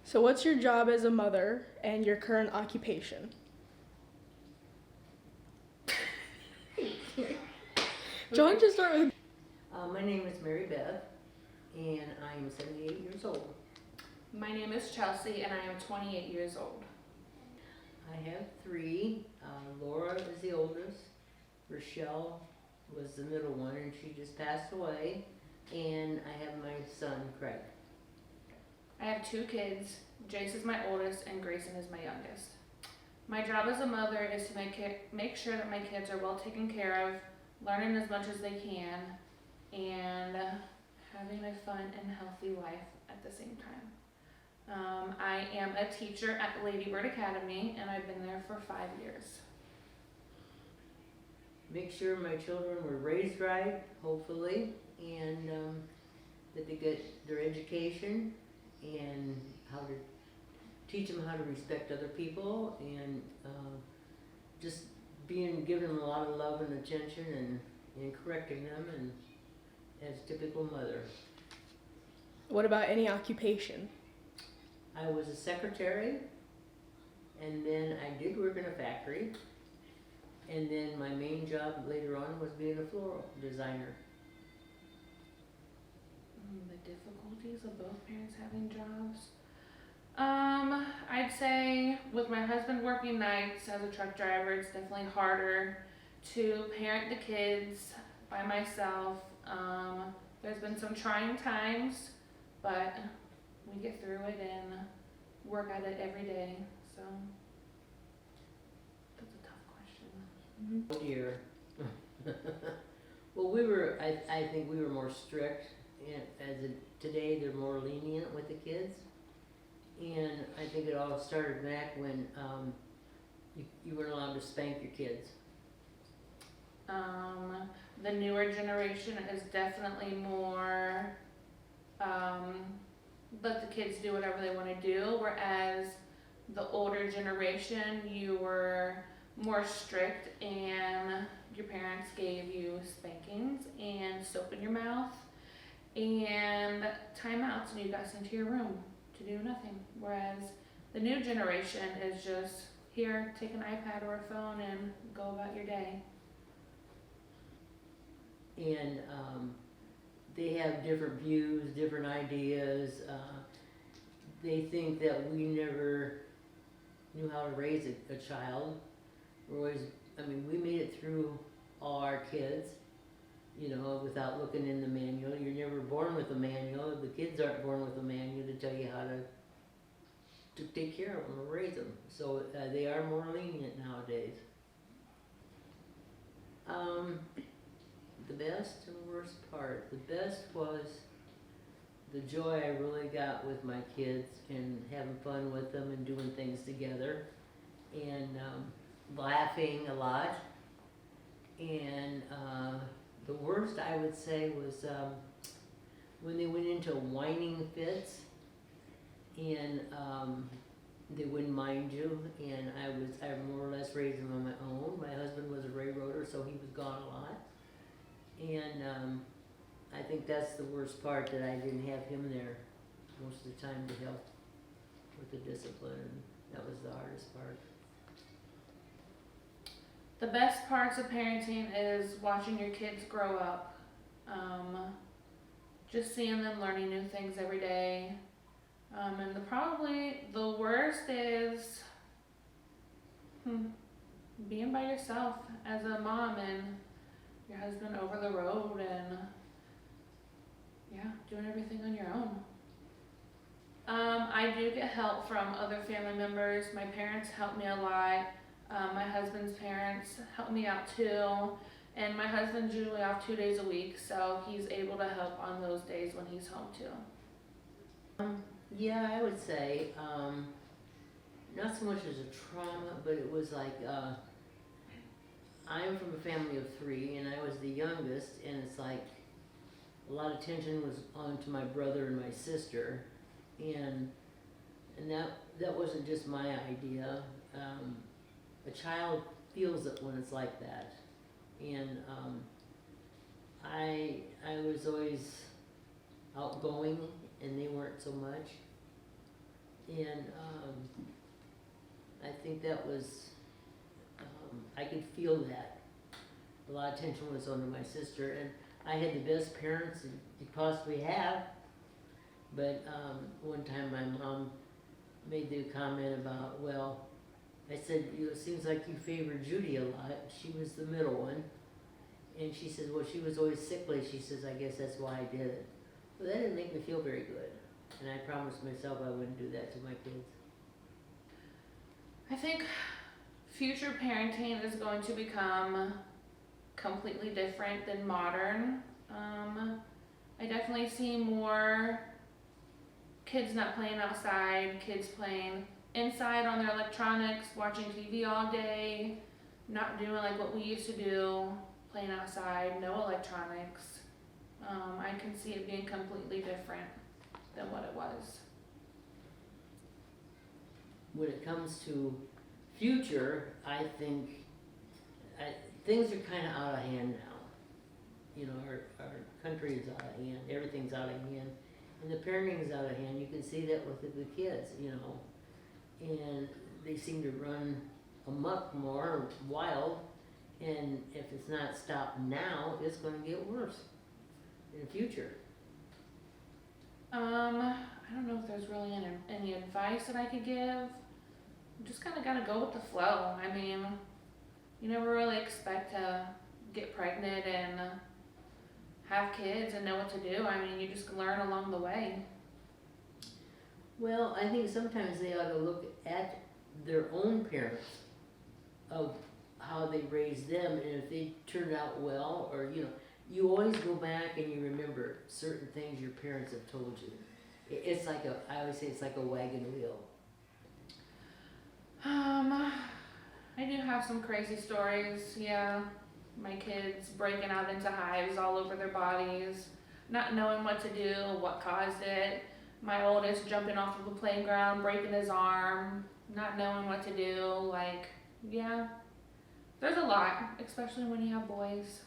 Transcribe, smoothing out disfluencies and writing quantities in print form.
So, what's your job as a mother and your current occupation? Don't just start with. My name is Mary Beth, and I am 78 years old. My name is Chelsea, and I am 28 years old. I have three. Laura is the oldest. Rochelle was the middle one, and she just passed away. And I have my son, Craig. I have two kids. Jace is my oldest, and Grayson is my youngest. My job as a mother is to make sure that my kids are well taken care of, learning as much as they can, and having a fun and healthy life at the same time. I am a teacher at Lady Bird Academy, and I've been there for 5 years. Make sure my children were raised right, hopefully, and that they get their education and how to teach them how to respect other people, and just giving them a lot of love and attention, and correcting them, and as typical mother. What about any occupation? I was a secretary, and then I did work in a factory, and then my main job later on was being a floral designer. The difficulties of both parents having jobs. I'd say with my husband working nights as a truck driver, it's definitely harder to parent the kids by myself. There's been some trying times, but we get through it and work at it every day. So that's a tough question. Oh dear. Well, I think we were more strict, and today they're more lenient with the kids. And I think it all started back when you weren't allowed to spank your kids. The newer generation is definitely more let the kids do whatever they want to do, whereas the older generation, you were more strict and your parents gave you spankings and soap in your mouth and timeouts, and you got sent to your room to do nothing. Whereas the new generation is just here, take an iPad or a phone and go about your day. And they have different views, different ideas. They think that we never knew how to raise a child. We made it through all our kids, without looking in the manual. You're never born with a manual. The kids aren't born with a manual to tell you how to take care of them or raise them. So they are more lenient nowadays. The best and worst part. The best was the joy I really got with my kids and having fun with them and doing things together, and laughing a lot. And the worst, I would say, was when they went into whining fits, and they wouldn't mind you, and I more or less raised them on my own. My husband was a railroader, so he was gone a lot. And I think that's the worst part, that I didn't have him there most of the time to help with the discipline. That was the hardest part. The best parts of parenting is watching your kids grow up. Just seeing them learning new things every day. And probably the worst is being by yourself as a mom and your husband over the road and doing everything on your own. I do get help from other family members. My parents help me a lot. My husband's parents help me out too. And my husband's usually off 2 days a week, so he's able to help on those days when he's home too. Yeah, I would say, not so much as a trauma, but it was like, I'm from a family of 3, and I was the youngest, and it's like a lot of tension was on to my brother and my sister, and that wasn't just my idea. A child feels it when it's like that, and I was always outgoing, and they weren't so much. And, I think that was, I could feel that. A lot of attention was on to my sister, and I had the best parents you could possibly have. But, one time my mom made the comment about, well, I said, it seems like you favored Judy a lot. She was the middle one. And she says, well, she was always sickly. She says, I guess that's why I did it. Well, that didn't make me feel very good. And I promised myself I wouldn't do that to my kids. I think future parenting is going to become completely different than modern. I definitely see more kids not playing outside, kids playing inside on their electronics, watching TV all day, not doing like what we used to do, playing outside, no electronics. I can see it being completely different than what it was. When it comes to future, I think things are kind of out of hand now. You know, our country is out of hand, everything's out of hand, and the parenting is out of hand. You can see that with the kids, you know, and they seem to run amok more, wild, and if it's not stopped now, it's going to get worse in the future. I don't know if there's really any advice that I could give. You just kind of gotta go with the flow. I mean, you never really expect to get pregnant and have kids and know what to do. I mean, you just learn along the way. Well, I think sometimes they ought to look at their own parents, of how they raised them, and if they turned out well, or, you know, you always go back and you remember certain things your parents have told you. It's like I always say it's like a wagon wheel. I do have some crazy stories, yeah. My kids breaking out into hives all over their bodies, not knowing what to do, what caused it. My oldest jumping off of a playground, breaking his arm, not knowing what to do, like, yeah. There's a lot, especially when you have boys.